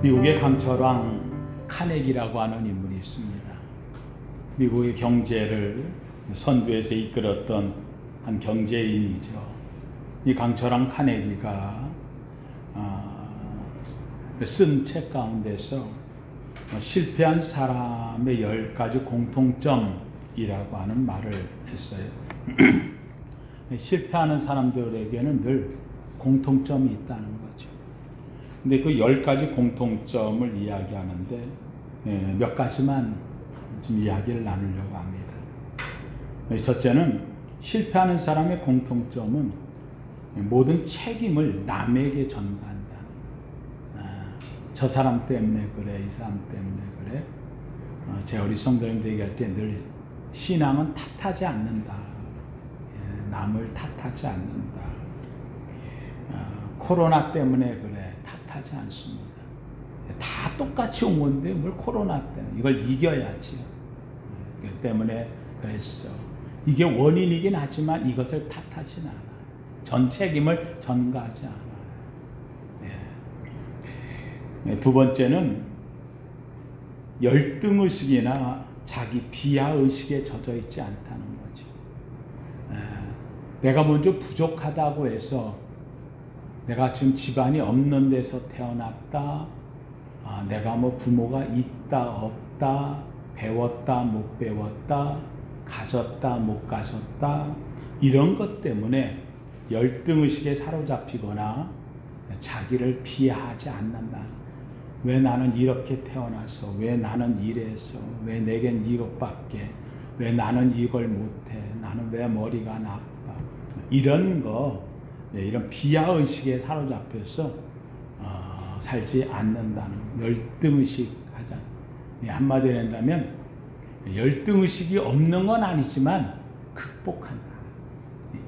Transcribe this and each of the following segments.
미국의 강철왕 카네기라고 하는 인물이 있습니다. 미국의 경제를 선두에서 이끌었던 한 경제인이죠. 이 강철왕 카네기가 쓴 책 가운데서 실패한 사람의 10가지 공통점이라고 하는 말을 했어요. 실패하는 사람들에게는 늘 공통점이 있다는 거죠. 근데 그 10가지 공통점을 이야기하는데 몇 가지만 좀 이야기를 나누려고 합니다. 첫째는 실패하는 사람의 공통점은 모든 책임을 남에게 전가한다. 저 사람 때문에 그래, 이 사람 때문에 그래. 제 우리 성도님들 얘기할 때 늘 신앙은 탓하지 않는다. 남을 탓하지 않는다. 코로나 때문에 그래, 탓하지 않습니다. 다 똑같이 온 건데 뭘 코로나 때문에, 이걸 이겨야지. 그 때문에 그랬어. 이게 원인이긴 하지만 이것을 탓하지는 않아. 전 책임을 전가하지 않아. 두 번째는 열등의식이나 자기 비하의식에 젖어 있지 않다는 거죠. 내가 먼저 부족하다고 해서 내가 지금 집안이 없는 데서 태어났다, 내가 뭐 부모가 있다 없다, 배웠다 못 배웠다, 가졌다 못 가졌다, 이런 것 때문에 열등의식에 사로잡히거나 자기를 비하하지 않는다. 왜 나는 이렇게 태어나서, 왜 나는 이래서, 왜 내겐 이것밖에, 왜 나는 이걸 못해, 나는 왜 머리가 나빠, 이런 거, 이런 비하의식에 사로잡혀서 살지 않는다는, 열등의식 하자. 한마디로 한다면 열등의식이 없는 건 아니지만 극복한다,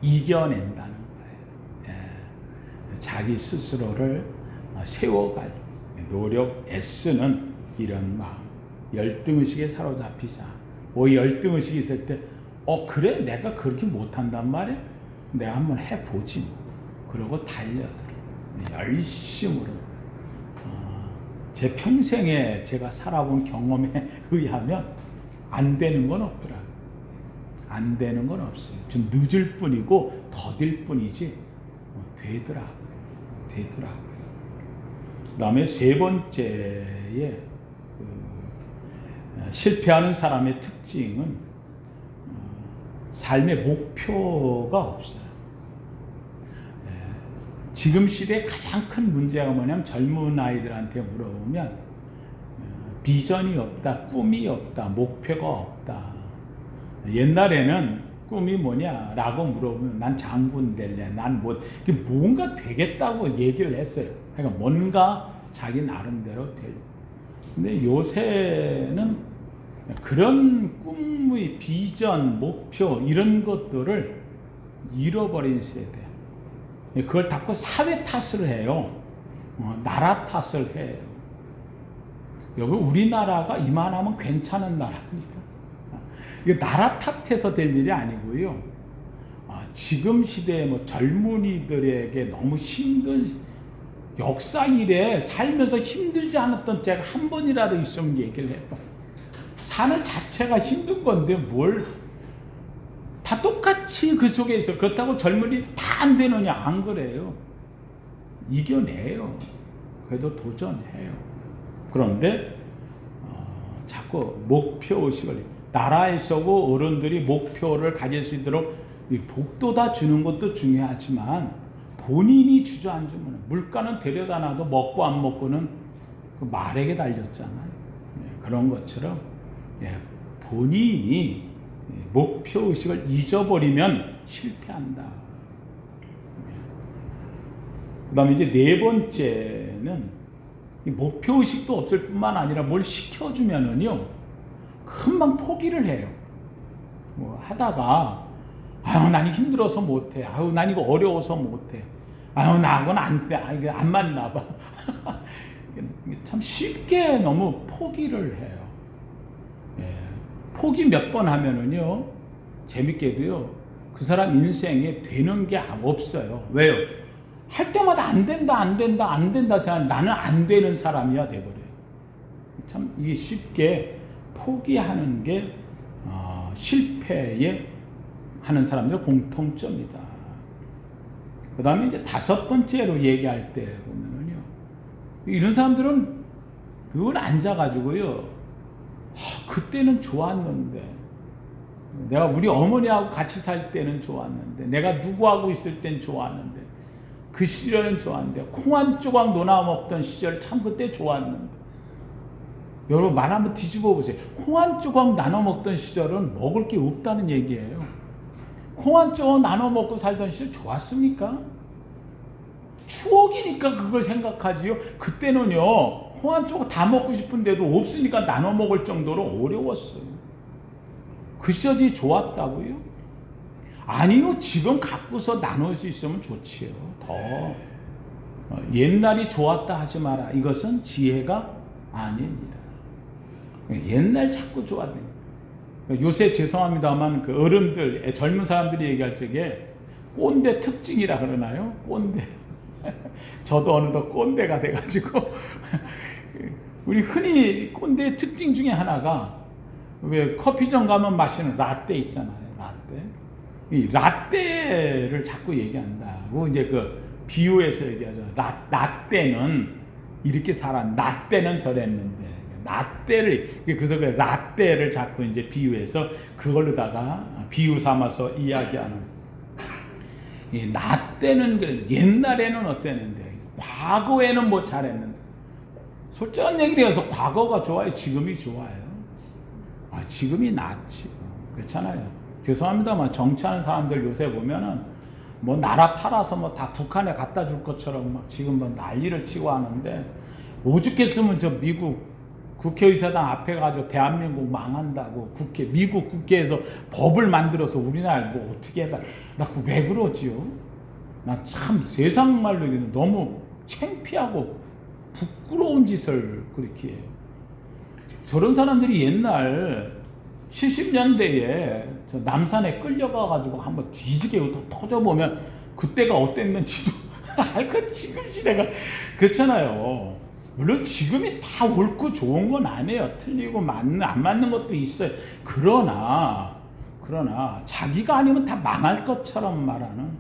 이겨낸다는 거예요. 자기 스스로를 세워갈 노력, 애쓰는 이런 마음, 열등의식에 사로잡히자. 열등의식이 있을 때 그래? 내가 그렇게 못한단 말이야? 내가 한번 해보지 뭐. 그러고 달려들어. 열심으로. 제 평생에 제가 살아본 경험에 의하면 안 되는 건 없더라고요. 안 되는 건 없어요. 좀 늦을 뿐이고 더딜 뿐이지 되더라고요. 그 다음에 세 번째에 실패하는 사람의 특징은 삶의 목표가 없어요. 지금 시대의 가장 큰 문제가 뭐냐면 젊은 아이들한테 물어보면 비전이 없다, 꿈이 없다, 목표가 없다. 옛날에는 꿈이 뭐냐라고 물어보면 난 장군 될래, 난 뭔가 되겠다고 얘기를 했어요. 그러니까 뭔가 자기 나름대로 될. 근데 요새는 그런 꿈의 비전, 목표 이런 것들을 잃어버린 세대. 그걸 자꾸 사회 탓을 해요. 나라 탓을 해요. 여기 우리나라가 이만하면 괜찮은 나라입니다. 이거 나라 탓해서 될 일이 아니고요. 지금 시대에 뭐 젊은이들에게 너무 힘든 역사 이래 살면서 힘들지 않았던 때가 한 번이라도 있으면 얘기를 해봐. 사는 자체가 힘든 건데 뭘 다 똑같이 그 속에 있어. 그렇다고 젊은이 다 안 되느냐? 안 그래요. 이겨내요. 그래도 도전해요. 그런데 자꾸 목표의식을, 나라에서고 어른들이 목표를 가질 수 있도록 복도다 주는 것도 중요하지만 본인이 주저앉으면 물가는 데려다 놔도 먹고 안 먹고는 그 말에게 달렸잖아요. 그런 것처럼 본인이 목표의식을 잊어버리면 실패한다. 그 다음에 이제 네 번째는 목표의식도 없을 뿐만 아니라 뭘 시켜주면은요 금방 포기를 해요. 뭐 하다가 난 힘들어서 못해, 난 이거 어려워서 못해, 나 그건 안 돼, 이게 안 맞나 봐. 참 쉽게 너무 포기를 해요. 포기 몇 번 하면은요 재밌게도요 그 사람 인생에 되는 게 없어요. 왜요? 할 때마다 안 된다, 안 된다, 안 된다 생각. 나는 안 되는 사람이야 돼버려요. 참 이게 쉽게 포기하는 게 실패에 하는 사람들의 공통점이다. 그 다음에 이제 다섯 번째로 얘기할 때 보면은요, 이런 사람들은 늘 앉아가지고요, 그때는 좋았는데, 내가 우리 어머니하고 같이 살 때는 좋았는데, 내가 누구하고 있을 땐 좋았는데, 그 시절은 좋았는데, 콩 한 조각 논아 먹던 시절 참 그때 좋았는데. 여러분 말 한번 뒤집어 보세요. 콩 한 조각 나눠 먹던 시절은 먹을 게 없다는 얘기예요. 콩 한 조각 나눠 먹고 살던 시절 좋았습니까? 추억이니까 그걸 생각하지요. 그때는요, 콩 한 조각 다 먹고 싶은데도 없으니까 나눠 먹을 정도로 어려웠어요. 그 시절이 좋았다고요? 아니요, 지금 갖고서 나눌 수 있으면 좋지요. 더 옛날이 좋았다 하지 마라. 이것은 지혜가 아닙니다. 옛날 자꾸 좋았다. 요새 죄송합니다만 그 어른들, 젊은 사람들이 얘기할 적에 꼰대 특징이라 그러나요? 꼰대. 저도 어느덧 꼰대가 돼가지고 우리 흔히 꼰대의 특징 중에 하나가, 왜 커피점 가면 마시는 라떼 있잖아요. 라떼. 이 라떼를 자꾸 얘기한다고 이제 그 비유해서 얘기하죠. 라떼는 이렇게 살았, 라떼는 저랬는데, 라떼를, 그래서 그 라떼를 자꾸 이제 비유해서 그걸로다가 비유 삼아서 이야기하는. 이 라떼는 그 옛날에는 어땠는데, 과거에는 뭐 잘했는데. 솔직한 얘기를 해서 과거가 좋아요, 지금이 좋아요? 지금이 낫지. 그렇잖아요. 죄송합니다만 정치하는 사람들 요새 보면은 뭐 나라 팔아서 뭐 다 북한에 갖다 줄 것처럼 막 지금 뭐 난리를 치고 하는데, 오죽했으면 저 미국 국회의사당 앞에 가지고 대한민국 망한다고 미국 국회에서 법을 만들어서 우리나라 뭐 어떻게 해라. 나 왜 그러지요? 나 참 세상 말로 너무 창피하고 부끄러운 짓을 그렇게 해요. 저런 사람들이 옛날 70년대에 저 남산에 끌려가가지고 한번 뒤지게 터져보면 그때가 어땠는지도 알고, 지금 시대가 그렇잖아요. 물론 지금이 다 옳고 좋은 건 아니에요. 틀리고 안 맞는 것도 있어요. 그러나 자기가 아니면 다 망할 것처럼 말하는,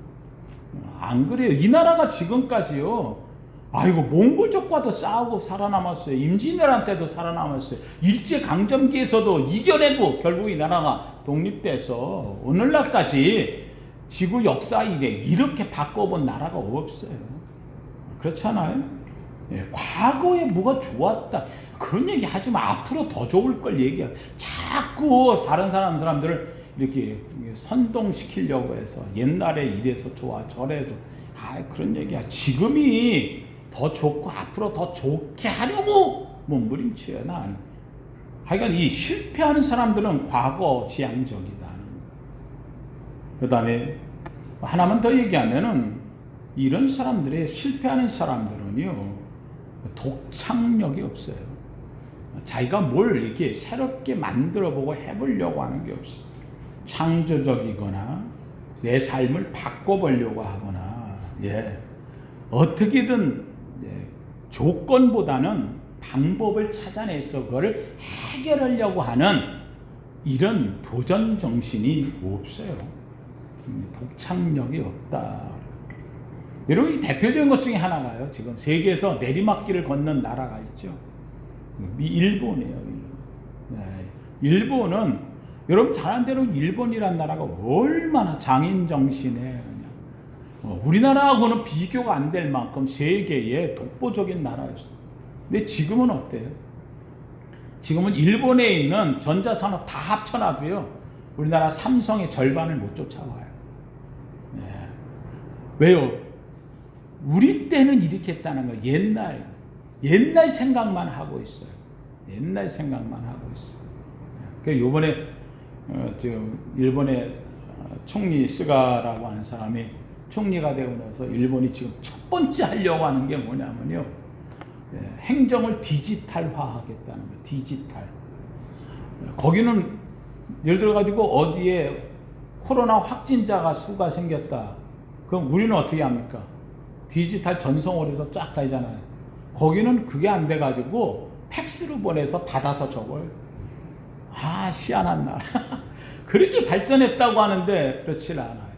안 그래요. 이 나라가 지금까지요, 아이고 몽골족과도 싸우고 살아남았어요. 임진왜란때도 살아남았어요. 일제강점기에서도 이겨내고 결국 이 나라가 독립돼서 오늘날까지 지구 역사 이래 이렇게 바꿔본 나라가 없어요. 그렇잖아요. 예, 과거에 뭐가 좋았다 그런 얘기 하지 마. 앞으로 더 좋을 걸 얘기해. 자꾸 다른 사람들을 이렇게 선동시키려고 해서 옛날에 이래서 좋아 저래 좋아, 그런 얘기야. 지금이 더 좋고 앞으로 더 좋게 하려고 몸부림쳐요. 난 하여간 이 실패하는 사람들은 과거 지향적이다. 그 다음에 하나만 더 얘기하면은, 이런 사람들의 실패하는 사람들은요, 독창력이 없어요. 자기가 뭘 이렇게 새롭게 만들어보고 해보려고 하는 게 없어요. 창조적이거나 내 삶을 바꿔보려고 하거나, 어떻게든 조건보다는 방법을 찾아내서 그걸 해결하려고 하는 이런 도전 정신이 없어요. 독창력이 없다. 여러분, 이 대표적인 것 중에 하나가요, 지금 세계에서 내리막길을 걷는 나라가 있죠. 일본이에요. 일본은 여러분 잘 아는 대로 일본이란 나라가 얼마나 장인 정신에 우리나라하고는 비교가 안 될 만큼 세계의 독보적인 나라였어요. 근데 지금은 어때요? 지금은 일본에 있는 전자산업 다 합쳐놔도요, 우리나라 삼성의 절반을 못 쫓아와요. 왜요? 우리 때는 이렇게 했다는 거예요. 옛날 생각만 하고 있어요. 옛날 생각만 하고 있어요. 그 요번에 일본의 총리 스가라고 하는 사람이 총리가 되고 나서 일본이 지금 첫 번째 하려고 하는 게 뭐냐면요, 행정을 디지털화하겠다는 거예요. 디지털. 거기는 예를 들어 가지고 어디에 코로나 확진자가 수가 생겼다. 그럼 우리는 어떻게 합니까? 디지털 전송으로 쫙 다니잖아요. 거기는 그게 안 돼가지고 팩스로 보내서 받아서 적어요. 아, 희한한 나라. 그렇게 발전했다고 하는데 그렇지 않아요.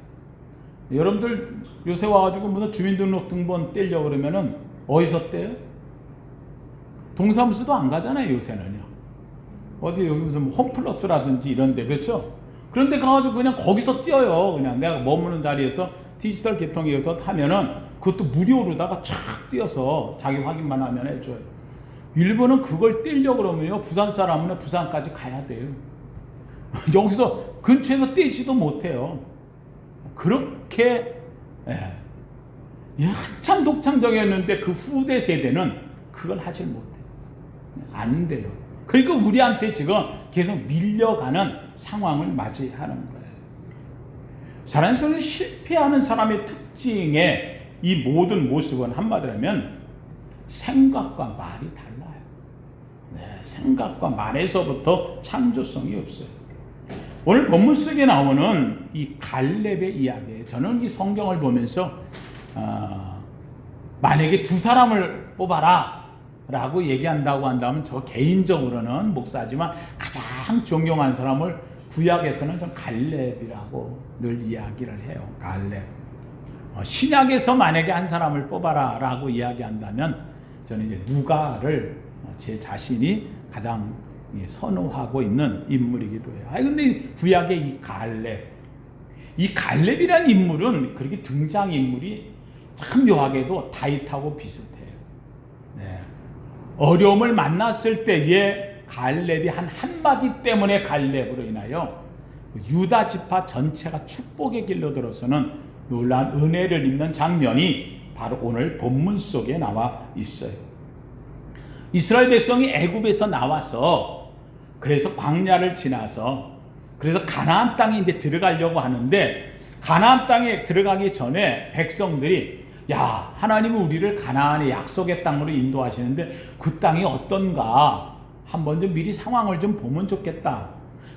여러분들 요새 와가지고 무슨 주민등록등본 떼려고 그러면은 어디서 떼요? 동사무소도 안 가잖아요, 요새는요. 어디 여기 무슨 홈플러스라든지 이런데, 그렇죠? 그런데 가가지고 그냥 거기서 떼어요. 그냥 내가 머무는 자리에서 디지털 계통에서 하면은 그것도 무료로다가 촥 떼어서 자기 확인만 하면 해줘요. 일본은 그걸 떼려고 그러면요, 부산 사람은 부산까지 가야 돼요. 여기서 근처에서 떼지도 못해요. 그렇게 한참 독창적이었는데 그 후대 세대는 그걸 하질 못해요. 안 돼요. 그러니까 우리한테 지금 계속 밀려가는 상황을 맞이하는 거예요. 자연스럽게 실패하는 사람의 특징의 이 모든 모습은 한마디로 하면 생각과 말이 달라요. 생각과 말에서부터 창조성이 없어요. 오늘 본문 속에 나오는 이 갈렙의 이야기예요. 저는 이 성경을 보면서 만약에 두 사람을 뽑아라 라고 얘기한다고 한다면 저 개인적으로는 목사지만 가장 존경하는 사람을 구약에서는 전 갈렙이라고 늘 이야기를 해요. 갈렙. 신약에서 만약에 한 사람을 뽑아라 라고 이야기한다면 저는 이제 누가를 제 자신이 가장 선호하고 있는 인물이기도 해요. 근데 구약의 이 갈렙이라는 인물은 그렇게 등장인물이 참 묘하게도 다윗하고 비슷해요. 어려움을 만났을 때에 갈렙이 한 한마디 때문에 갈렙으로 인하여 유다 지파 전체가 축복의 길로 들어서는 놀라운 은혜를 입는 장면이 바로 오늘 본문 속에 나와 있어요. 이스라엘 백성이 애굽에서 나와서 그래서 광야를 지나서 그래서 가나안 땅에 이제 들어가려고 하는데 가나안 땅에 들어가기 전에 백성들이 야, 하나님은 우리를 가나안의 약속의 땅으로 인도하시는데 그 땅이 어떤가 한번 좀 미리 상황을 좀 보면 좋겠다.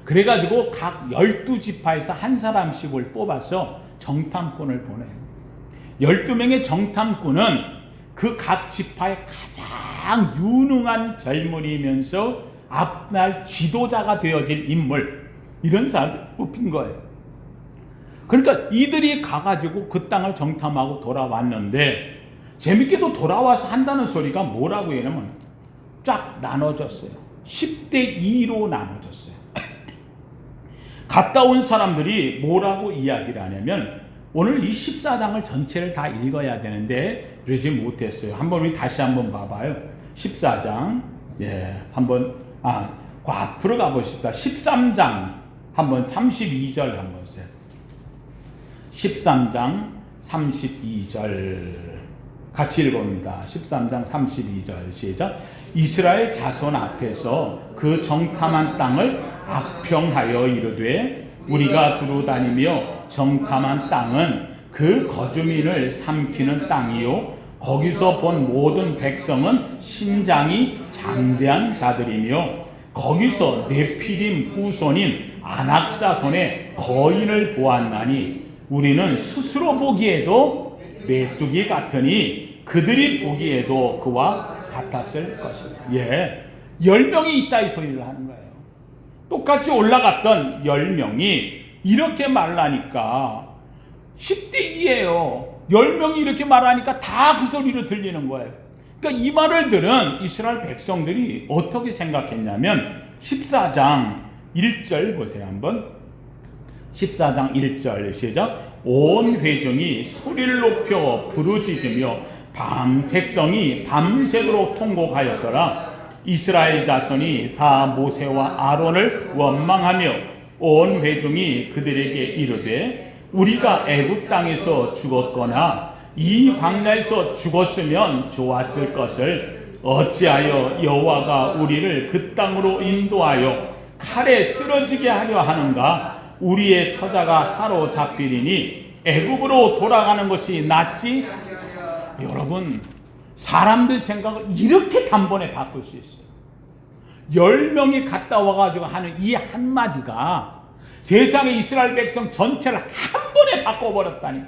그래가지고 각 12지파에서 한 사람씩을 뽑아서 정탐꾼을 보내요. 12명의 정탐꾼은 그 각 지파의 가장 유능한 젊은이면서 앞날 지도자가 되어질 인물, 이런 사람들 뽑힌 거예요. 그러니까 이들이 가가지고 그 땅을 정탐하고 돌아왔는데 재밌게도 돌아와서 한다는 소리가 뭐라고 하냐면 쫙 나눠졌어요. 10대 2로 나눠졌어요. 갔다 온 사람들이 뭐라고 이야기를 하냐면 오늘 이 14장을 전체를 다 읽어야 되는데 그러지 못했어요. 한번 우리 다시 한번 봐봐요. 14장 한번 앞으로 가보십시다. 13장 한번 32절 한번 보세요. 13장 32절 같이 읽어봅니다. 13장 32절 시작. 이스라엘 자손 앞에서 그 정탐한 땅을 악평하여 이르되 우리가 두루다니며 정탐한 땅은 그 거주민을 삼키는 땅이요 거기서 본 모든 백성은 신장이 장대한 자들이며 거기서 네피림 후손인 아낙 자손의 거인을 보았나니 우리는 스스로 보기에도 메뚜기 같으니 그들이 보기에도 그와 같았을 것이다. 10명이 있다 이 소리를 하는 거예요. 똑같이 올라갔던 10명이 이렇게 말하니까 10대 2예요. 10명이 이렇게 말하니까 다 그 소리로 들리는 거예요. 그러니까 이 말을 들은 이스라엘 백성들이 어떻게 생각했냐면 14장 1절 보세요 한번. 14장 1절 시작. 온 회중이 소리를 높여 부르짖으며 백성이 밤새도록 통곡하였더라. 이스라엘 자손이 다 모세와 아론을 원망하며 온 회중이 그들에게 이르되 우리가 애굽 땅에서 죽었거나 이 광야에서 죽었으면 좋았을 것을 어찌하여 여호와가 우리를 그 땅으로 인도하여 칼에 쓰러지게 하려 하는가? 우리의 처자가 사로잡히리니 애굽으로 돌아가는 것이 낫지? 여러분, 사람들 생각을 이렇게 단번에 바꿀 수 있어요. 10명이 갔다 와가지고 하는 이 한마디가 세상의 이스라엘 백성 전체를 한 번에 바꿔버렸다니까.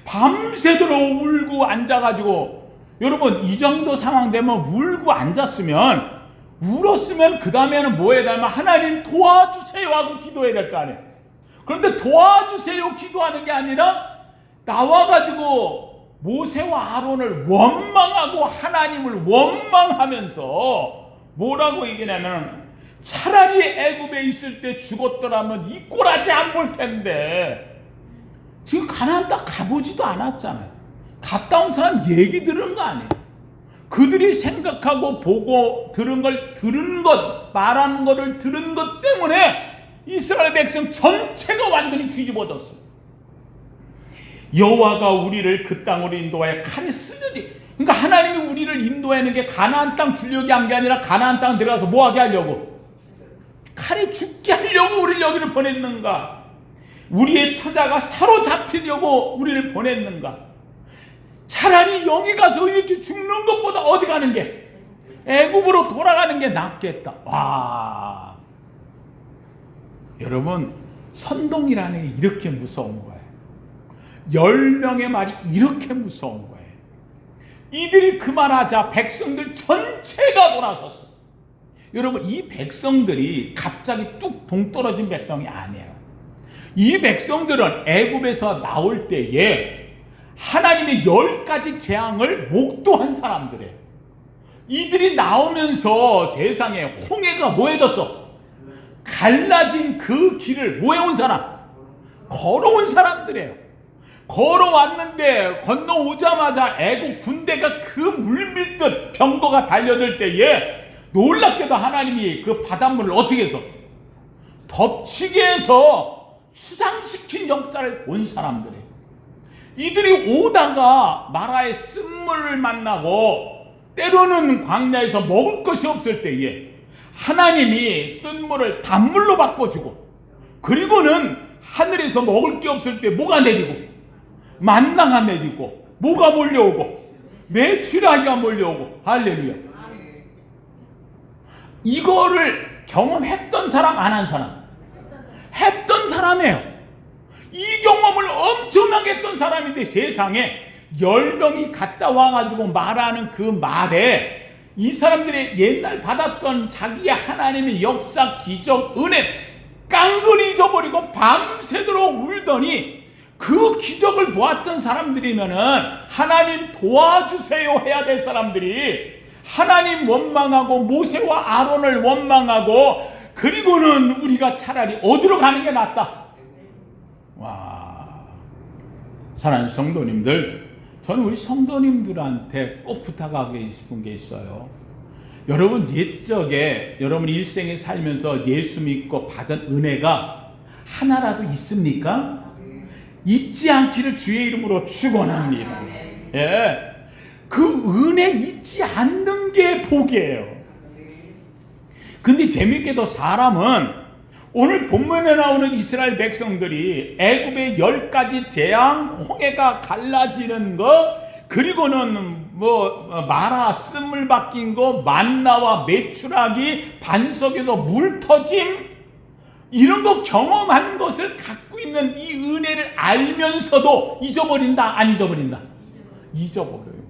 밤새도록 울고 앉아가지고, 여러분 이 정도 상황 되면 울고 앉았으면, 울었으면 그 다음에는 뭐 해야 되냐면 하나님 도와주세요 하고 기도해야 될 거 아니에요. 그런데 도와주세요 기도하는 게 아니라 나와가지고 모세와 아론을 원망하고 하나님을 원망하면서 뭐라고 얘기냐면, 차라리 애굽에 있을 때 죽었더라면 이 꼬라지 안 볼 텐데, 지금 가나안 땅 가보지도 않았잖아요. 갔다 온 사람 얘기 들은 거 아니에요. 그들이 생각하고 보고 들은 것, 말하는 것을 들은 것 때문에 이스라엘 백성 전체가 완전히 뒤집어졌어요. 여호와가 우리를 그 땅으로 인도하여 칼에 쓰느니, 그러니까 하나님이 우리를 인도하는 게 가나안 땅 주려고 한 게 아니라 가나안 땅 들어가서 뭐 하게 하려고, 칼에 죽게 하려고 우리를 여기를 보냈는가? 우리의 처자가 사로잡히려고 우리를 보냈는가? 차라리 여기 가서 이렇게 죽는 것보다 어디 가는 게, 애굽으로 돌아가는 게 낫겠다. 와, 여러분 선동이라는 게 이렇게 무서운 거예요. 10명의 말이 이렇게 무서운 거예요. 이들이 그 말하자 백성들 전체가 돌아섰어. 여러분 이 백성들이 갑자기 뚝 동떨어진 백성이 아니에요. 이 백성들은 애굽에서 나올 때에 하나님의 10가지 재앙을 목도한 사람들이에요. 이들이 나오면서 세상에 홍해가 뭐해졌어? 갈라진 그 길을 뭐 해온 사람? 걸어온 사람들이에요. 걸어왔는데 건너오자마자 애국 군대가 그 물밀듯 병거가 달려들 때에 놀랍게도 하나님이 그 바닷물을 어떻게 해서 덮치게 해서 수상시킨 역사를 본 사람들이에요. 이들이 오다가 마라의 쓴물을 만나고 때로는 광야에서 먹을 것이 없을 때에 하나님이 쓴물을 단물로 바꿔주고, 그리고는 하늘에서 먹을 게 없을 때 뭐가 내리고, 만나가 내리고, 뭐가 몰려오고, 메추라기가 몰려오고. 할렐루야. 이거를 경험했던 사람 안 한 사람? 했던 사람이에요. 이 경험을 엄청나게 했던 사람인데 세상에 10명이 갔다 와가지고 말하는 그 말에 이 사람들이 옛날 받았던 자기의 하나님의 역사, 기적, 은혜 깡그리 잊어버리고 밤새도록 울더니, 그 기적을 보았던 사람들이면은 하나님 도와주세요 해야 될 사람들이 하나님 원망하고 모세와 아론을 원망하고, 그리고는 우리가 차라리 어디로 가는 게 낫다. 와, 사랑하는 성도님들, 저는 우리 성도님들한테 꼭 부탁하고 싶은 게 있어요. 여러분 옛적에 여러분 일생에 살면서 예수 믿고 받은 은혜가 하나라도 있습니까? 잊지 않기를 주의 이름으로 축원합니다. 예, 그 은혜 잊지 않는 게 복이에요. 근데 재밌게도 사람은 오늘 본문에 나오는 이스라엘 백성들이 애굽의 10가지 재앙, 홍해가 갈라지는 거, 그리고는 마라 쓴물 바뀐 거, 만나와 메추라기, 반석에서 물 터짐, 이런 거 경험한 것을 갖고 있는 이 은혜를 알면서도 잊어버린다, 안 잊어버린다? 잊어버려요.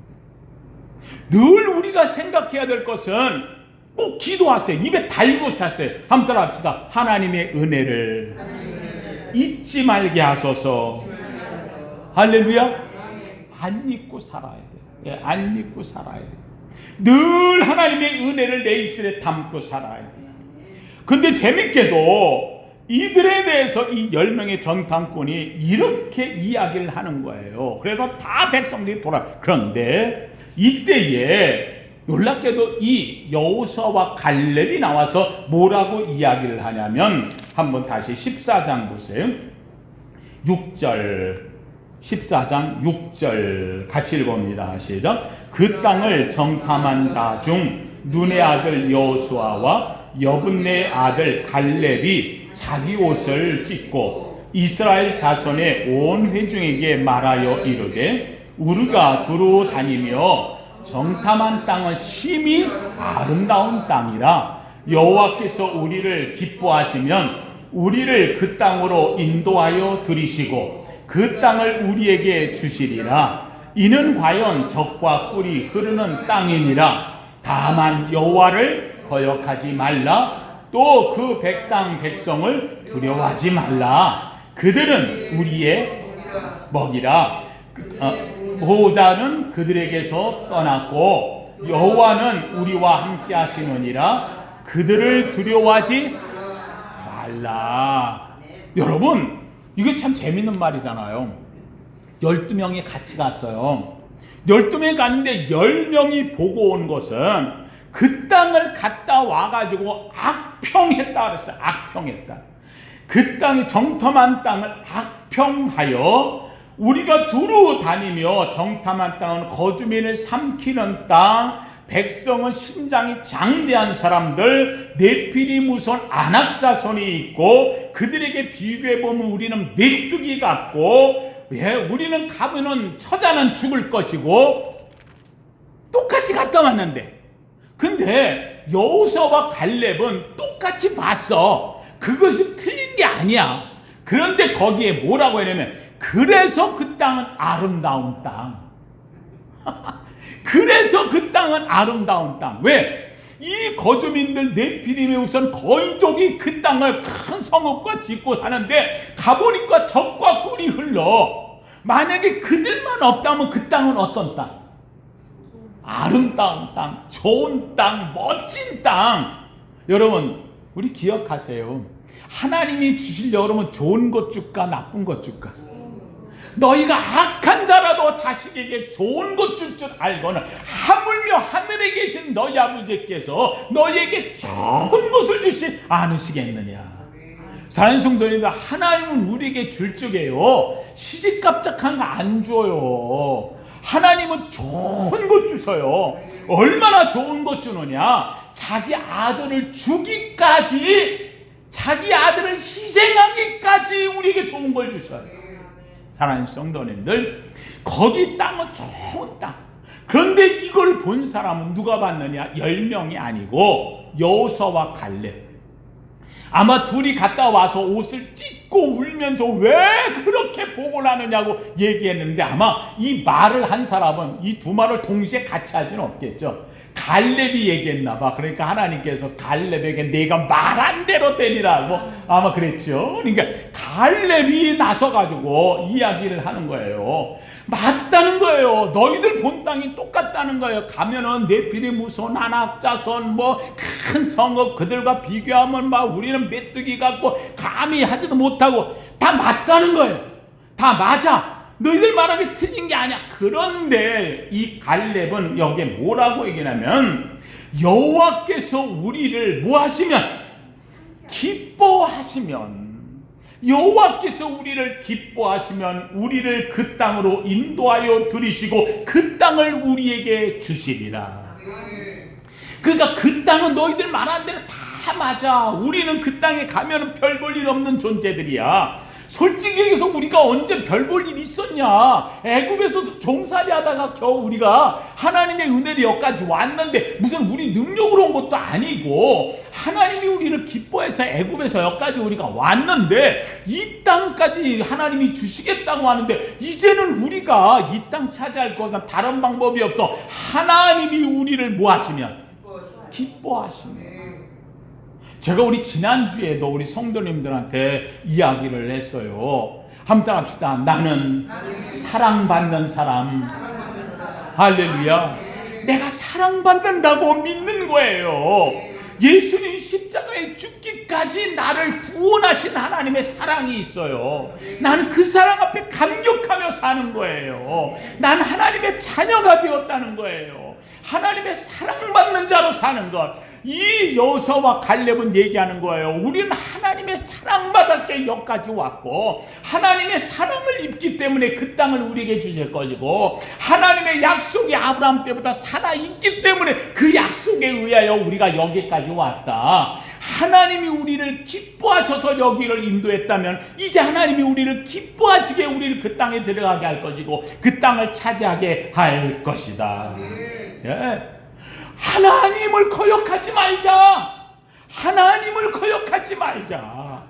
늘 우리가 생각해야 될 것은 꼭 기도하세요. 입에 달고 사세요. 한번 따라합시다. 하나님의 은혜를 잊지 말게 하소서. 할렐루야. 안 잊고 살아야 돼요. 예, 안 잊고 살아야 돼요. 늘 하나님의 은혜를 내 입술에 담고 살아야 돼요. 근데 재밌게도 이들에 대해서 이 10명의 정탐꾼이 이렇게 이야기를 하는 거예요. 그래서 다 백성들이 그런데 이때에 놀랍게도 이 여호수아와 갈렙이 나와서 뭐라고 이야기를 하냐면, 한번 다시 14장 보세요. 6절, 14장 6절 같이 읽어봅니다. 시작. 그 땅을 정탐한 자 중 눈의 아들 여호수아와 여분네 아들 갈렙이 자기 옷을 찢고 이스라엘 자손의 온 회중에게 말하여 이르되, 우리가 두루 다니며 정탐한 땅은 심히 아름다운 땅이라 여호와께서 우리를 기뻐하시면 우리를 그 땅으로 인도하여 들이시고 그 땅을 우리에게 주시리라. 이는 과연 적과 꿀이 흐르는 땅이니라. 다만 여호와를 거역하지 말라. 또 그 백당 백성을 두려워하지 말라. 그들은 우리의 먹이라. 보호자는 그들에게서 떠났고 여호와는 우리와 함께 하시느니라. 그들을 두려워하지 말라. 여러분, 이게 참 재밌는 말이잖아요. 12명이 같이 갔어요. 12명이 갔는데 10명이 보고 온 것은 그 땅을 갔다 와가지고 악평했다 그랬어요. 악평했다. 그 땅이 정탐한 땅을 악평하여 우리가 두루 다니며 정탐한 땅은 거주민을 삼키는 땅, 백성은 신장이 장대한 사람들, 네피림 후손 아낙 자손이 있고 그들에게 비교해보면 우리는 메뚜기 같고 우리는 가면은 처자는 죽을 것이고 똑같이 갔다 왔는데, 근데 여호수아와 갈렙은 똑같이 봤어. 그것이 틀린 게 아니야. 그런데 거기에 뭐라고 하냐면 그래서 그 땅은 아름다운 땅. 그래서 그 땅은 아름다운 땅. 왜? 이 거주민들 네피림의 우선 거인족이 그 땅을 큰 성읍과 짓고 사는데 가보니까 적과 꿀이 흘러. 만약에 그들만 없다면 그 땅은 어떤 땅? 아름다운 땅, 좋은 땅, 멋진 땅. 여러분, 우리 기억하세요. 하나님이 주시려고 그러면 좋은 것 줄까 나쁜 것 줄까? 너희가 악한 자라도 자식에게 좋은 것 줄 줄 알고는 하물며 하늘에 계신 너희 아버지께서 너희에게 좋은 것을 주시 않으시겠느냐. 사랑하는 성도님들, 하나님은 우리에게 줄 적에요 시집 값작한 거 안 줘요. 하나님은 좋은 것 주셔요. 얼마나 좋은 것 주느냐. 자기 아들을 주기까지, 자기 아들을 희생하기까지 우리에게 좋은 걸 주셔요. 사랑하는 성도님들, 거기 땅은 좋은 땅. 그런데 이걸 본 사람은 누가 봤느냐? 10명이 아니고 여호수아와 갈렙. 아마 둘이 갔다 와서 옷을 찢고 울면서 왜 그렇게 복을 하느냐고 얘기했는데, 아마 이 말을 한 사람은 이 두 말을 동시에 같이 하지는 없겠죠. 갈렙이 얘기했나 봐. 그러니까 하나님께서 갈렙에게 내가 말한 대로 되리라고 아마 그랬죠. 그러니까 갈렙이 나서가지고 이야기를 하는 거예요. 맞다는 거예요. 너희들 본 땅이 똑같다는 거예요. 가면은 네피림 후손 아낙 자손 큰 성읍, 그들과 비교하면 막 우리는 메뚜기 같고 감히 하지도 못하고 다 맞다는 거예요. 다 맞아. 너희들 말한 게 틀린 게 아니야. 그런데 이 갈렙은 여기에 뭐라고 얘기하냐면 여호와께서 우리를 뭐 하시면? 기뻐하시면, 여호와께서 우리를 기뻐하시면 우리를 그 땅으로 인도하여 들이시고 그 땅을 우리에게 주시리라. 그러니까 그 땅은 너희들 말한 대로 다 맞아. 우리는 그 땅에 가면 별 볼 일 없는 존재들이야. 솔직히 얘기해서 우리가 언제 별 볼 일 있었냐. 애굽에서도 종살이 하다가 겨우 우리가 하나님의 은혜로 여기까지 왔는데 무슨 우리 능력으로 온 것도 아니고 하나님이 우리를 기뻐해서 애굽에서 여기까지 우리가 왔는데 이 땅까지 하나님이 주시겠다고 하는데 이제는 우리가 이 땅 차지할 것은 다른 방법이 없어. 하나님이 우리를 뭐 하시면? 기뻐하시면. 제가 우리 지난주에도 우리 성도님들한테 이야기를 했어요. 한번 합시다. 나는 사랑받는 사람. 할렐루야. 내가 사랑받는다고 믿는 거예요. 예수님 십자가에 죽기까지 나를 구원하신 하나님의 사랑이 있어요. 나는 그 사랑 앞에 감격하며 사는 거예요. 난 하나님의 자녀가 되었다는 거예요. 하나님의 사랑받는 자로 사는 것. 이 여호수아와 갈렙은 얘기하는 거예요. 우리는 하나님의 사랑받았기에 여기까지 왔고 하나님의 사랑을 입기 때문에 그 땅을 우리에게 주실 것이고 하나님의 약속이 아브라함 때부터 살아있기 때문에 그 약속에 의하여 우리가 여기까지 왔다. 하나님이 우리를 기뻐하셔서 여기를 인도했다면 이제 하나님이 우리를 기뻐하시게 우리를 그 땅에 들어가게 할 것이고 그 땅을 차지하게 할 것이다. 예. 하나님을 거역하지 말자. 하나님을 거역하지 말자.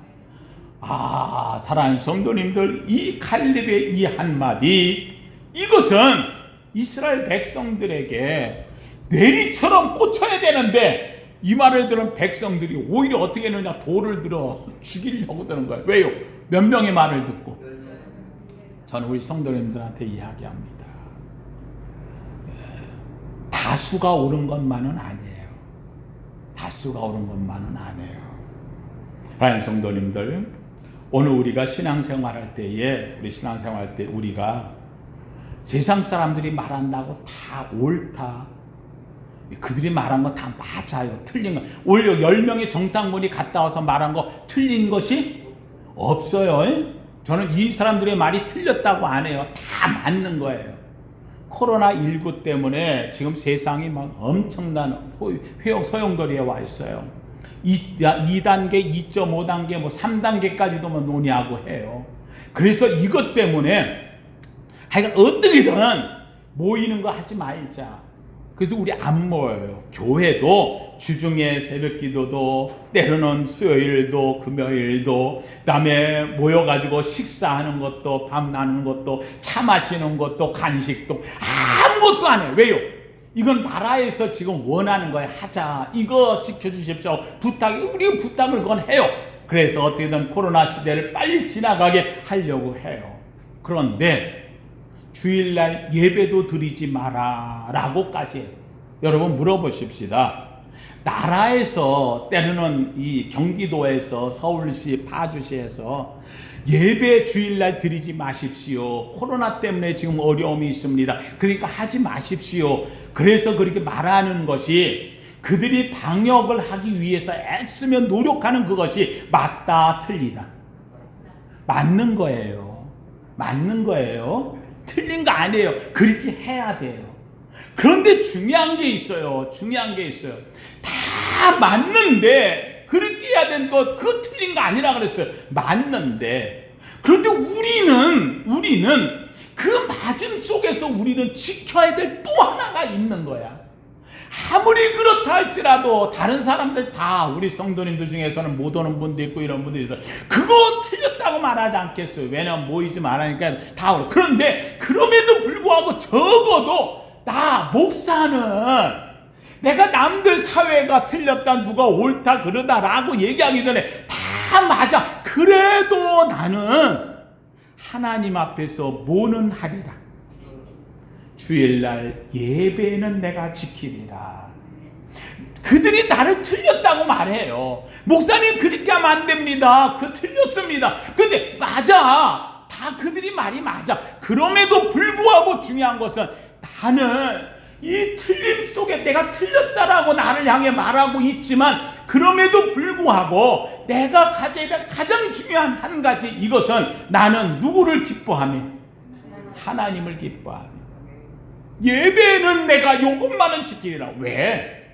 사랑하는 성도님들, 이 갈렙의 이 한마디, 이것은 이스라엘 백성들에게 내리처럼 꽂혀야 되는데, 이 말을 들은 백성들이 오히려 어떻게 했느냐, 돌을 들어 죽이려고 드는 거예요. 왜요? 몇 명의 말을 듣고. 저는 우리 성도님들한테 이야기합니다. 다수가 옳은 것만은 아니에요. 다수가 옳은 것만은 아니에요. 사랑하는 성도님들, 오늘 우리가 신앙생활할 때에, 우리가 세상 사람들이 말한다고 다 옳다, 그들이 말한 거 다 맞아요, 틀린 거, 오히려 10명의 정탐꾼이 갔다 와서 말한 거 틀린 것이 없어요. 저는 이 사람들의 말이 틀렸다고 안 해요. 다 맞는 거예요. 코로나19 때문에 지금 세상이 막 엄청난 소용돌이에 와 있어요. 2단계, 2.5단계, 3단계까지도 논의하고 해요. 그래서 이것 때문에 하여간 어떻게든 모이는 거 하지 말자. 그래서 우리 안 모여요. 교회도 주중에 새벽 기도도, 때로는 수요일도, 금요일도, 그다음에 모여가지고 식사하는 것도, 밥 나누는 것도, 차 마시는 것도, 간식도 아무것도 안 해요. 왜요? 이건 나라에서 지금 원하는 거예요. 하자, 이거 지켜주십시오, 우리 부탁을 그건 해요. 그래서 어떻게든 코로나 시대를 빨리 지나가게 하려고 해요. 그런데 주일날 예배도 드리지 마라 라고까지 해요. 여러분 물어보십시다. 나라에서, 때로는 이 경기도에서, 서울시, 파주시에서 예배 주일날 드리지 마십시오, 코로나 때문에 지금 어려움이 있습니다, 그러니까 하지 마십시오, 그래서 그렇게 말하는 것이, 그들이 방역을 하기 위해서 애쓰며 노력하는 그것이 맞다, 틀리다? 맞는 거예요. 맞는 거예요. 틀린 거 아니에요. 그렇게 해야 돼요. 그런데 중요한 게 있어요. 다 맞는데, 그렇게 해야 되는 것, 그거 틀린 거 아니라 그랬어요. 맞는데, 그런데 우리는 그 맞음 속에서 우리는 지켜야 될 또 하나가 있는 거야. 아무리 그렇다 할지라도 다른 사람들 다, 우리 성도님들 중에서는 못 오는 분도 있고 이런 분도 있어요. 그거 틀렸다고 말하지 않겠어요. 왜냐면 모이지 말라니까 다 오고. 그런데 그럼에도 불구하고 적어도 나 목사는 내가 남들 사회가 틀렸다, 누가 옳다 그러다라고 얘기하기 전에 다 맞아, 그래도 나는 하나님 앞에서 뭐는 하리라. 주일날 예배는 내가 지키리라. 그들이 나를 틀렸다고 말해요. 목사님 그렇게 하면 안 됩니다, 그 틀렸습니다. 근데 맞아, 다 그들이 말이 맞아. 그럼에도 불구하고 중요한 것은, 나는 이 틀림 속에 내가 틀렸다라고 나를 향해 말하고 있지만, 그럼에도 불구하고 내가 가져야 될 가장 중요한 한 가지, 이것은 나는 누구를 기뻐하며? 하나님을 기뻐하며. 예배는 내가 요것만은 지키리라. 왜?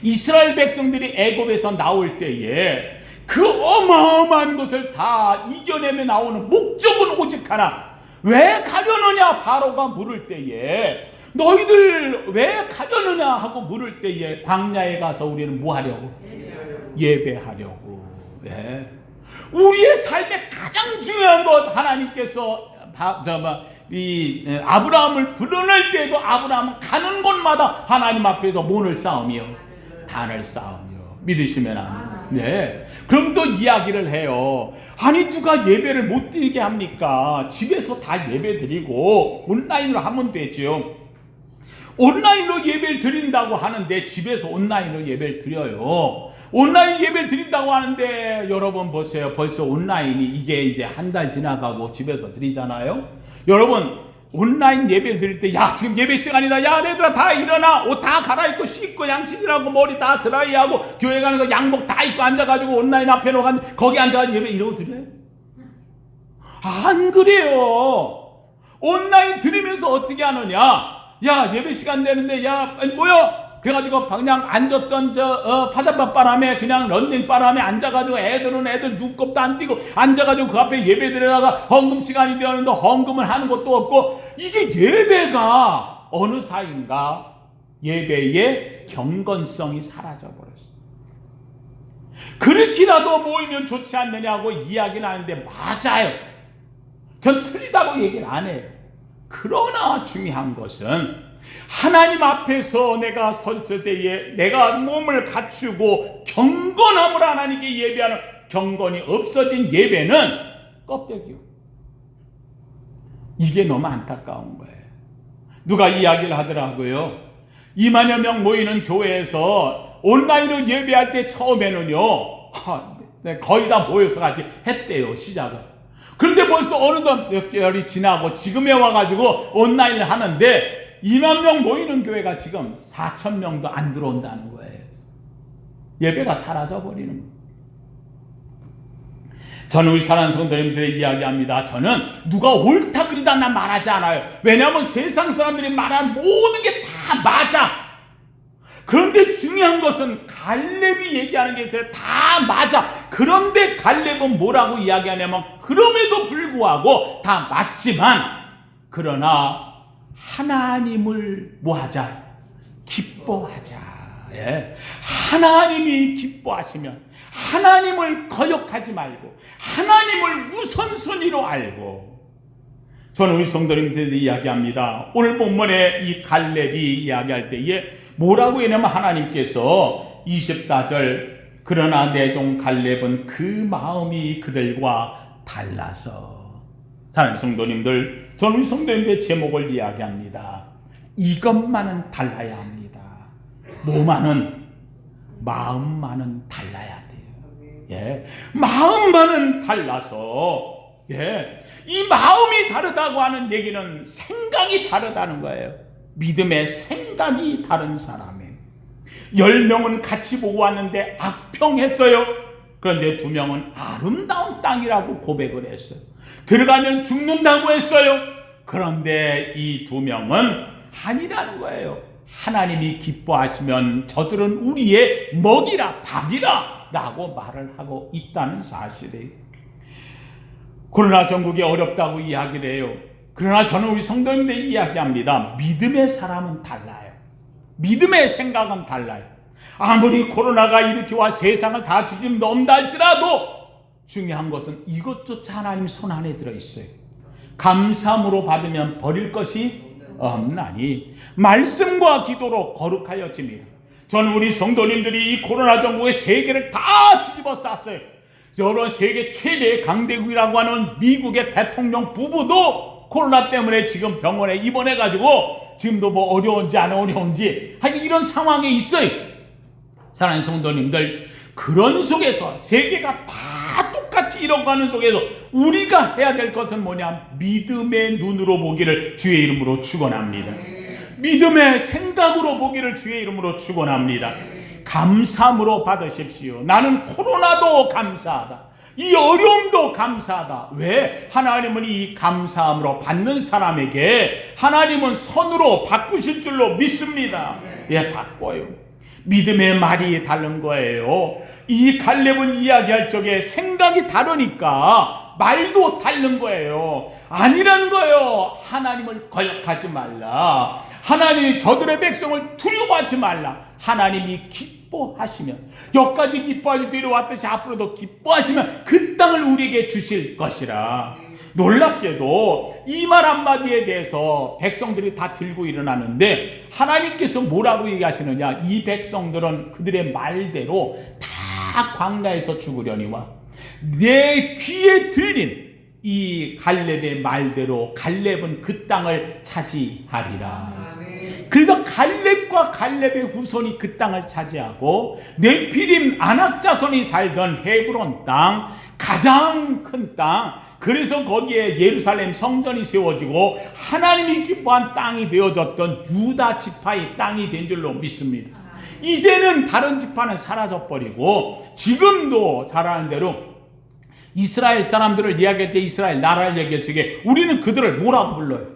이스라엘 백성들이 애굽에서 나올 때에 그 어마어마한 것을 다 이겨내며 나오는 목적은 오직 하나. 왜 가려느냐? 바로가 물을 때에, 너희들 왜 가려느냐 하고 물을 때에, 광야에 가서 우리는 뭐 하려고? 예배하려고. 네. 우리의 삶의 가장 중요한 것, 하나님께서 아브라함을 불러낼 때에도 아브라함은 가는 곳마다 하나님 앞에서 문을 쌓으며 단을 쌓으며, 믿으시면 아멘. 네. 그럼 또 이야기를 해요. 아니 누가 예배를 못 드리게 합니까? 집에서 다 예배 드리고 온라인으로 하면 되죠. 온라인으로 예배를 드린다고 하는데 집에서 온라인으로 예배를 드려요. 온라인 예배를 드린다고 하는데 여러분 보세요. 벌써 온라인이 이게 이제 한 달 지나가고 집에서 드리잖아요. 여러분 온라인 예배를 드릴 때, 야 지금 예배 시간이다, 야 얘들아 다 일어나, 옷 다 갈아입고 씻고 양치질하고 머리 다 드라이하고 교회 가는 거 양복 다 입고 앉아가지고 온라인 앞에 놓고 거기 앉아가지고 예배 이러고 드려요? 안 그래요. 온라인 드리면서 어떻게 하느냐, 야 예배 시간 되는데 야 모여, 그래가지고 그냥 앉았던 파자바 바람에, 그냥 런닝 바람에 앉아가지고 애들 눈곱도 안 띄고 앉아가지고 그 앞에 예배 드리다가 헌금 시간이 되었는데 헌금을 하는 것도 없고, 이게 예배가 어느 사이인가 예배의 경건성이 사라져버렸어요. 그렇게라도 모이면 좋지 않느냐고 이야기는 하는데 맞아요. 전 틀리다고 얘기는 안 해요. 그러나 중요한 것은 하나님 앞에서 내가 섰을 때에 내가 몸을 갖추고 경건함을 하나님께 예배하는 경건이 없어진 예배는 껍데기요. 이게 너무 안타까운 거예요. 누가 이야기를 하더라고요. 2만여 명 모이는 교회에서 온라인으로 예배할 때 처음에는요, 거의 다 모여서 같이 했대요, 시작을. 그런데 벌써 어느덧 몇 개월이 지나고 지금에 와가지고 온라인을 하는데 2만 명 모이는 교회가 지금 4천 명도 안 들어온다는 거예요. 예배가 사라져버리는 거예요. 저는 우리 사랑하는 성도님들의 이야기합니다. 저는 누가 옳다 그리다 나 말하지 않아요. 왜냐하면 세상 사람들이 말하는 모든 게 다 맞아. 그런데 중요한 것은 갈렙이 얘기하는 게 있어요. 다 맞아. 그런데 갈렙은 뭐라고 이야기하냐면 그럼에도 불구하고 다 맞지만 그러나 하나님을 뭐하자? 기뻐하자. 예. 하나님이 기뻐하시면 하나님을 거역하지 말고 하나님을 우선순위로 알고. 저는 우리 성도님들이 이야기합니다. 오늘 본문에 이 갈렙이 이야기할 때에 뭐라고 했냐면 하나님께서 24절 그러나 내 종 갈렙은 그 마음이 그들과 달라서. 사랑하는 성도님들, 저는 우리 성도님들의 제목을 이야기합니다. 이것만은 달라야 합니다. 뭐만은? 마음만은 달라야 돼요. 예, 마음만은 달라서. 예, 이 마음이 다르다고 하는 얘기는 생각이 다르다는 거예요. 믿음의 생각이 다른 사람이 10명은 같이 보고 왔는데 악평했어요. 그런데 2명은 아름다운 땅이라고 고백을 했어요. 들어가면 죽는다고 했어요. 그런데 이 2명은 아니라는 거예요. 하나님이 기뻐하시면 저들은 우리의 먹이라 밥이라 라고 말을 하고 있다는 사실이에요. 코로나 전국이 어렵다고 이야기를 해요. 그러나 저는 우리 성도님들 이야기합니다. 믿음의 사람은 달라요. 믿음의 생각은 달라요. 아무리 코로나가 이렇게 와 세상을 다 뒤집는다 할지라도 중요한 것은 이것조차 하나님 손 안에 들어있어요. 감사함으로 받으면 버릴 것이 없나니 말씀과 기도로 거룩하여집니다. 저는 우리 성도님들이 이 코로나 전국의 세계를 다 뒤집어 쌌어요. 여러 세계 최대의 강대국이라고 하는 미국의 대통령 부부도 코로나 때문에 지금 병원에 입원해가지고 지금도 뭐 어려운지 안 어려운지 하여튼 이런 상황에 있어요. 사랑하는 성도님들, 그런 속에서 세계가 다 똑같이 이뤄가는 속에서 우리가 해야 될 것은 뭐냐? 믿음의 눈으로 보기를 주의 이름으로 축원합니다. 믿음의 생각으로 보기를 주의 이름으로 축원합니다. 감사함으로 받으십시오. 나는 코로나도 감사하다. 이 어려움도 감사하다. 왜? 하나님은 이 감사함으로 받는 사람에게 하나님은 선으로 바꾸실 줄로 믿습니다. 예, 바꿔요. 믿음의 말이 다른 거예요. 이 갈렙은 이야기할 적에 생각이 다르니까 말도 다른 거예요. 아니란 거예요. 하나님을 거역하지 말라. 하나님이 저들의 백성을 두려워하지 말라. 하나님이 기뻐하시면, 여기까지 기뻐하시 데려왔듯이 앞으로도 기뻐하시면 그 땅을 우리에게 주실 것이라. 놀랍게도 이 말 한마디에 대해서 백성들이 다 들고 일어나는데 하나님께서 뭐라고 얘기하시느냐? 이 백성들은 그들의 말대로 다 광야에서 죽으려니와 내 귀에 들린 이 갈렙의 말대로 갈렙은 그 땅을 차지하리라. 그래서 갈렙과 갈렙의 후손이 그 땅을 차지하고 네피림 아낙 자손이 살던 헤브론 땅, 가장 큰 땅, 그래서 거기에 예루살렘 성전이 세워지고 하나님이 기뻐한 땅이 되어졌던 유다 지파의 땅이 된 줄로 믿습니다. 이제는 다른 지파는 사라져버리고 지금도 잘 아는 대로 이스라엘 사람들을 이야기할 때 이스라엘 나라를 얘기할 적에 우리는 그들을 뭐라고 불러요?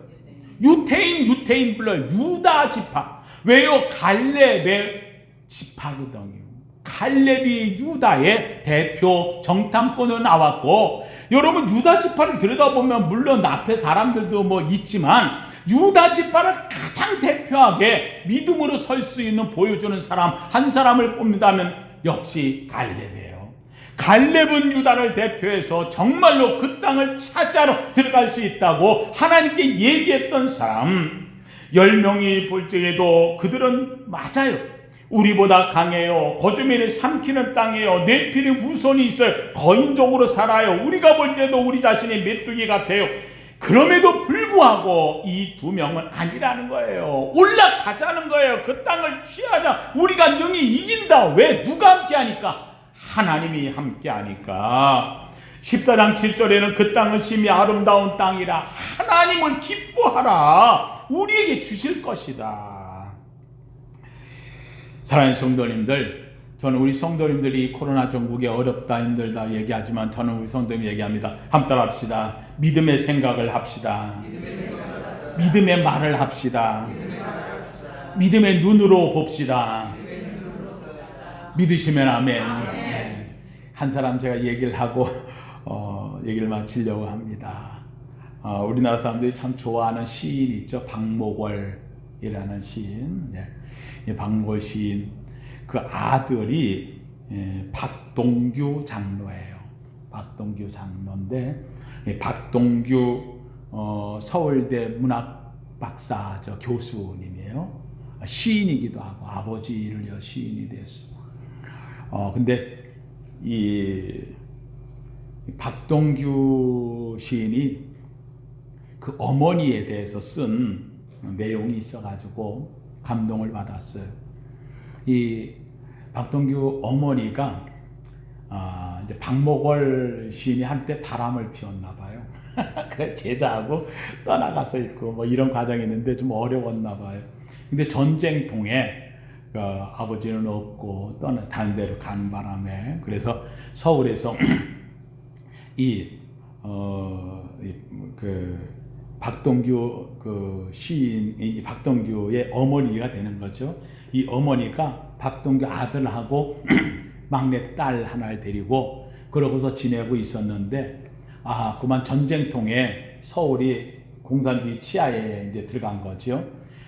유태인 불러요. 유다 지파. 왜요? 갈렙의 지파거든요. 갈렙이 유다의 대표 정탐꾼으로 나왔고, 여러분 유다 지파를 들여다보면 물론 앞에 사람들도 뭐 있지만 유다 지파를 가장 대표하게 믿음으로 설 수 있는 보여주는 사람 한 사람을 뽑는다면 역시 갈렙이에요. 갈렙은 유다를 대표해서 정말로 그 땅을 차지하러 들어갈 수 있다고 하나님께 얘기했던 사람. 10명이 볼 적에도 그들은 맞아요. 우리보다 강해요. 거주민을 삼키는 땅이에요. 네피림 후손이 있어요. 거인족으로 살아요. 우리가 볼 때도 우리 자신이 메뚜기 같아요. 그럼에도 불구하고 이 2명은 아니라는 거예요. 올라가자는 거예요. 그 땅을 취하자. 우리가 능히 이긴다. 왜? 누가 함께 하니까? 하나님이 함께 하니까. 14장 7절에는 그 땅은 심히 아름다운 땅이라 하나님을 기뻐하라. 우리에게 주실 것이다. 사랑하는 성도님들, 저는 우리 성도님들이 코로나 전국에 어렵다 힘들다 얘기하지만 저는 우리 성도님 얘기합니다. 함께 합시다. 믿음의 생각을 합시다. 믿음의 말을 합시다. 믿음의 눈으로 봅시다. 믿으시면 아멘. 한 사람 제가 얘기를 하고 얘기를 마치려고 합니다. 우리나라 사람들이 참 좋아하는 시인 있죠. 박목월이라는 시인. 박목월 시인 그 아들이 박동규 장로예요. 박동규 장로인데 박동규 서울대 문학 박사 교수님이에요. 시인이기도 하고 아버지를 위해 시인이 됐어. 근데 이 박동규 시인이 그 어머니에 대해서 쓴 내용이 있어가지고 감동을 받았어요. 이 박동규 어머니가 이제 박목월 시인이 한때 바람을 피웠나 봐요. 그래 제자하고 떠나가서 있고 뭐 이런 과정이 있는데 좀 어려웠나 봐요. 근데 전쟁통에 아버지는 없고 다른 데로 간 바람에 그래서 서울에서 박동규 그 시인 박동규의 어머니가 되는 거죠. 이 어머니가 박동규 아들하고 막내 딸 하나를 데리고 그러고서 지내고 있었는데 그만 전쟁통에 서울이 공산주의 치하에 이제 들어간 거죠.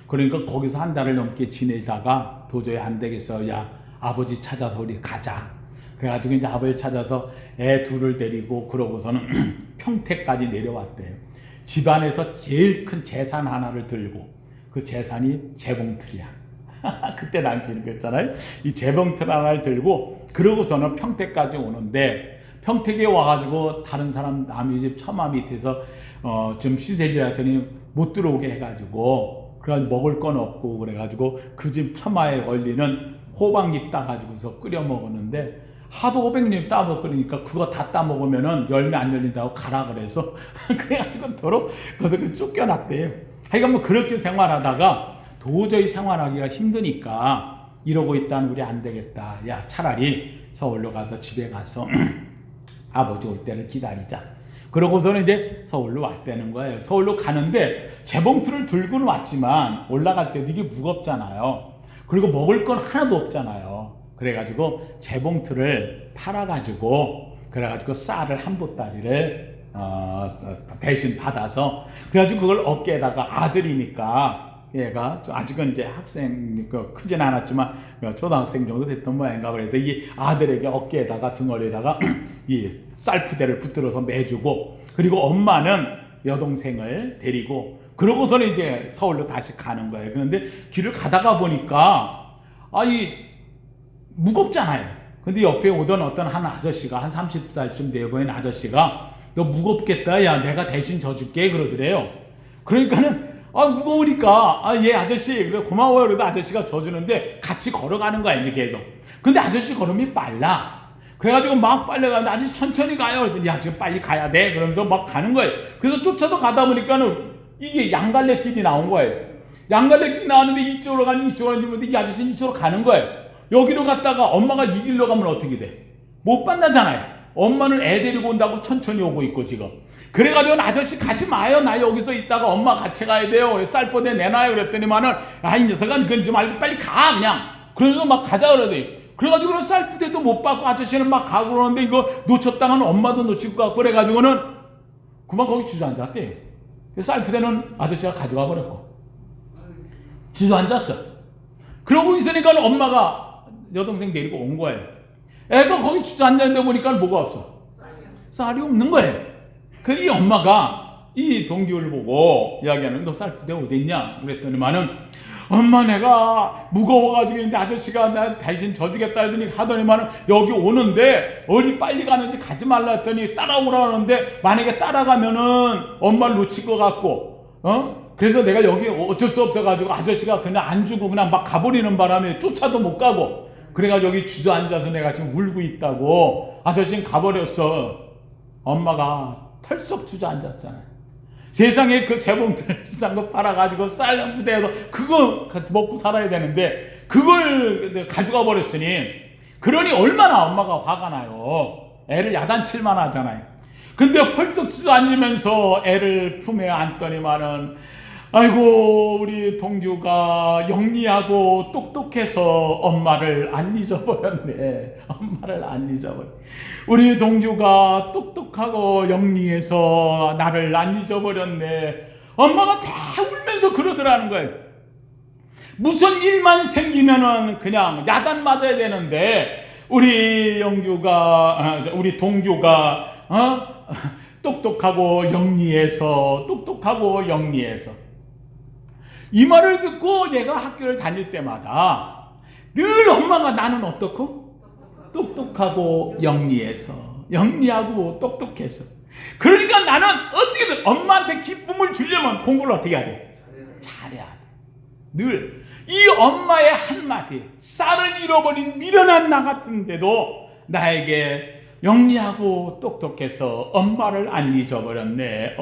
그러니까 거기서 한 달을 넘게 지내다가 도저히 안 되겠어. 야, 아버지 찾아서 우리 가자. 그래가지고 이제 아버지 찾아서 애 둘을 데리고 그러고서는 평택까지 내려왔대요. 집안에서 제일 큰 재산 하나를 들고 그 재산이 재봉틀이야. 그때 당시는 그랬잖아요. 이 재봉틀 하나를 들고 그러고서는 평택까지 오는데 평택에 와가지고 다른 사람 남의 집 처마 밑에서 좀 시세질 했더니 못 들어오게 해가지고 그래가지고 먹을 건 없고 그래가지고 그 집 처마에 걸리는 호박잎 따가지고서 끓여 먹었는데 하도 호박잎 따서 끓이니까 그거 다 따먹으면은 열매 안 열린다고 가라 그래서 그래가지고 도로 거기서 쫓겨났대요. 하여간 뭐 그렇게 생활하다가 도저히 생활하기가 힘드니까 이러고 있다는 우리 안 되겠다. 야, 차라리 서울로 가서 집에 가서 아버지 올 때를 기다리자. 그러고서는 이제 서울로 왔다는 거예요. 서울로 가는데 재봉틀을 들고는 왔지만 올라갈 때도 이게 무겁잖아요. 그리고 먹을 건 하나도 없잖아요. 그래가지고 재봉틀을 팔아가지고 그래가지고 쌀을 한 보따리를 대신 받아서 그래가지고 그걸 어깨에다가 아들이니까 얘가 아직은 이제 학생 크진 않았지만 초등학생 정도 됐던 모양인가 그래서 이 아들에게 어깨에다가 등허리에다가 이 쌀푸대를 붙들어서 매주고 그리고 엄마는 여동생을 데리고 그러고서는 이제 서울로 다시 가는 거예요. 그런데 길을 가다가 보니까 무겁잖아요. 근데 옆에 오던 어떤 한 아저씨가 한 30살쯤 되어 보이는 아저씨가 너 무겁겠다. 야, 내가 대신 져줄게 그러더래요. 그러니까는 무거우니까 예 아저씨 그래 고마워요. 그래도 아저씨가 져주는데 같이 걸어가는 거야 이제 계속. 근데 아저씨 걸음이 빨라. 그래가지고 막 빨리 가는데 아저씨 천천히 가요. 그랬더니 야 지금 빨리 가야 돼. 그러면서 막 가는 거예요. 그래서 쫓아서 가다 보니까는 이게 양갈래길이 나온 거예요. 양갈래길이 나왔는데 이쪽으로 가는 이 아저씨는 이쪽으로 가는 거예요. 여기로 갔다가 엄마가 이 길로 가면 어떻게 돼? 못 만나잖아요. 엄마는 애 데리고 온다고 천천히 오고 있고 지금. 그래가지고 아저씨 가지 마요. 나 여기서 있다가 엄마 같이 가야 돼요. 쌀포대 내놔요. 그랬더니만은 이 녀석아 그건 좀 말고 빨리 가 그냥. 그래서 막 가자 그러더니 그래가지고는 쌀포대도 못 받고 아저씨는 막 가고 그러는데 이거 놓쳤다가는 엄마도 놓치고 가고 그래가지고는 그만 거기 주저앉았대. 쌀포대는 아저씨가 가져가 버렸고 주저앉았어. 그러고 있으니까 엄마가 여동생 데리고 온 거예요. 애가 거기 주저앉았는데 보니까 뭐가 없어? 쌀이 없는 거예요. 그 이 엄마가 이 동기를 보고 이야기하는, 너 쌀 부대 어디 있냐? 그랬더니만은, 엄마 내가 무거워가지고 있는데 아저씨가 나 대신 져주겠다 하더니만은 여기 오는데 어디 빨리 가는지 가지 말라 했더니 따라오라 하는데, 만약에 따라가면은 엄마를 놓칠 것 같고, 그래서 내가 여기 어쩔 수 없어가지고 아저씨가 그냥 안 주고 그냥 막 가버리는 바람에 쫓아도 못 가고, 그래가지고 여기 주저앉아서 내가 지금 울고 있다고. 아저씨는 가버렸어. 엄마가 털썩 주저앉았잖아요. 세상에 그 재봉틀 비싼 거 팔아가지고 쌀 부대에서 그거 먹고 살아야 되는데 그걸 가져가 버렸으니, 그러니 얼마나 엄마가 화가 나요. 애를 야단칠만 하잖아요. 근데 펄쩍 주저앉으면서 애를 품에 안더니만은, 아이고 우리 동주가 영리하고 똑똑해서 엄마를 안 잊어버렸네. 엄마를 안 잊어버렸네. 우리 동주가 똑똑하고 영리해서 나를 안 잊어버렸네. 엄마가 다 울면서 그러더라는 거예요. 무슨 일만 생기면은 그냥 야단 맞아야 되는데, 우리 동주가 똑똑하고 영리해서 이 말을 듣고 얘가 학교를 다닐 때마다 늘 엄마가 나는 어떻고? 똑똑하고 영리하고 똑똑해서. 그러니까 나는 어떻게든 엄마한테 기쁨을 주려면 공부를 어떻게 해야 돼? 잘해야 돼. 늘 이 엄마의 한마디, 쌀을 잃어버린 미련한 나 같은데도 나에게 영리하고 똑똑해서 엄마를 안 잊어버렸네.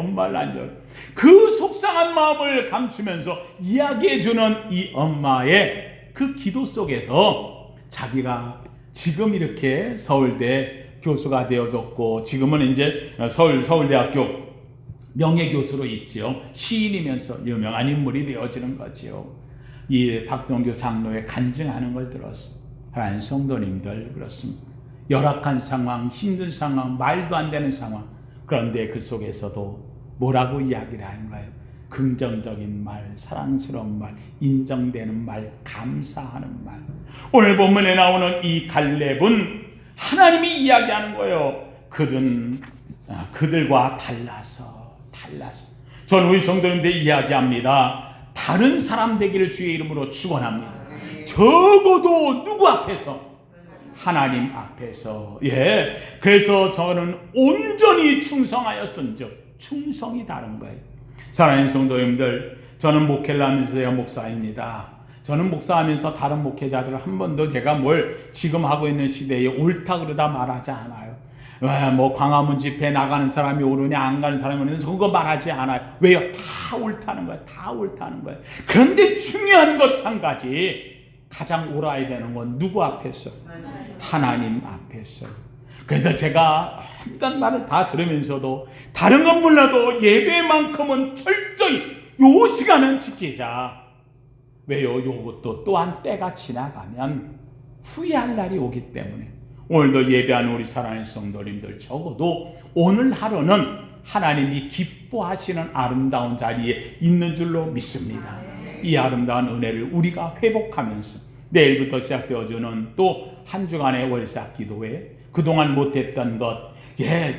그 속상한 마음을 감추면서 이야기해주는 이 엄마의 그 기도 속에서 자기가 지금 이렇게 서울대 교수가 되어졌고, 지금은 이제 서울대학교 명예교수로 있지요. 시인이면서 유명한 인물이 되어지는 거지요. 이 박동규 장로의 간증하는 걸 들었어. 하나님 성도님들, 그렇습니다. 열악한 상황, 힘든 상황, 말도 안 되는 상황. 그런데 그 속에서도 뭐라고 이야기를 하는 거예요? 긍정적인 말, 사랑스러운 말, 인정되는 말, 감사하는 말. 오늘 본문에 나오는 이 갈렙은 하나님이 이야기하는 거예요. 그들과 달라서. 저는 우리 성도님들 이야기합니다. 다른 사람 되기를 주의 이름으로 축원합니다. 적어도 누구 앞에서? 하나님 앞에서. 그래서 저는 온전히 충성하였은즉. 충성이 다른 거예요. 사랑하는 성도님들, 저는 목회를 하면서 목사입니다. 저는 목사하면서 다른 목회자들을 한 번도 제가 뭘 지금 하고 있는 시대에 옳다 그러다 말하지 않아요. 뭐 광화문 집회 나가는 사람이 옳으냐 안 가는 사람이 옳으냐 그거 말하지 않아요. 왜요? 다 옳다는 거예요. 그런데 중요한 것 한 가지, 가장 옳아야 되는 건 누구 앞에서? 하나님 앞에서. 그래서 제가 한단 말을 다 들으면서도 다른 건 몰라도 예배만큼은 철저히 요 시간은 지키자. 왜요? 요것도 또한 때가 지나가면 후회할 날이 오기 때문에. 오늘도 예배하는 우리 사랑하는 성도님들, 적어도 오늘 하루는 하나님이 기뻐하시는 아름다운 자리에 있는 줄로 믿습니다. 이 아름다운 은혜를 우리가 회복하면서 내일부터 시작되어지는 또 한 주간의 월삭 기도회, 그동안 못했던 것,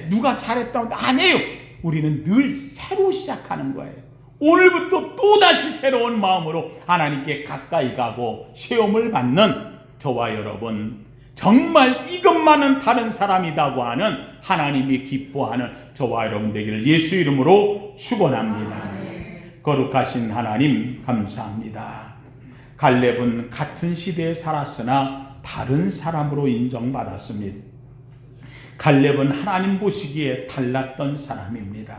누가 잘했다고 안 해요. 우리는 늘 새로 시작하는 거예요. 오늘부터 또다시 새로운 마음으로 하나님께 가까이 가고 시험을 받는 저와 여러분, 정말 이것만은 다른 사람이라고 하는 하나님이 기뻐하는 저와 여러분 되기를 예수 이름으로 축원합니다. 거룩하신 하나님 감사합니다. 갈렙은 같은 시대에 살았으나 다른 사람으로 인정받았습니다. 갈렙은 하나님 보시기에 달랐던 사람입니다.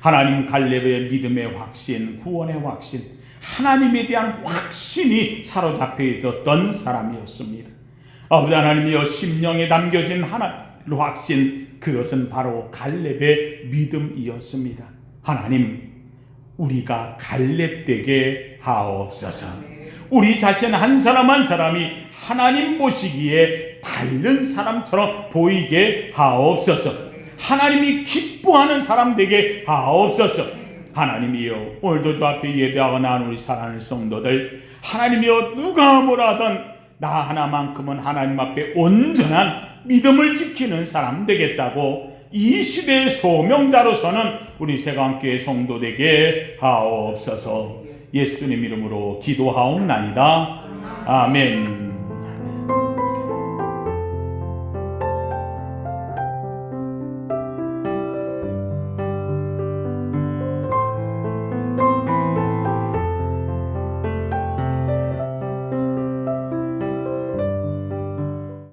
하나님 갈렙의 믿음의 확신, 구원의 확신, 하나님에 대한 확신이 사로잡혀 있었던 사람이었습니다. 아버지 하나님이여, 심령에 남겨진 하나님의 확신, 그것은 바로 갈렙의 믿음이었습니다. 하나님, 우리가 갈렙되게 하옵소서. 우리 자신 한 사람 한 사람이 하나님 보시기에 다른 사람처럼 보이게 하옵소서. 하나님이 기뻐하는 사람 되게 하옵소서. 하나님이여, 오늘도 주 앞에 예배하고 나온 우리 사랑하는 성도들, 하나님이여, 누가 뭐라든 나 하나만큼은 하나님 앞에 온전한 믿음을 지키는 사람 되겠다고 이 시대의 소명자로서는 우리 세강교회 성도 되게 하옵소서. 예수님 이름으로 기도하옵나이다. 아멘.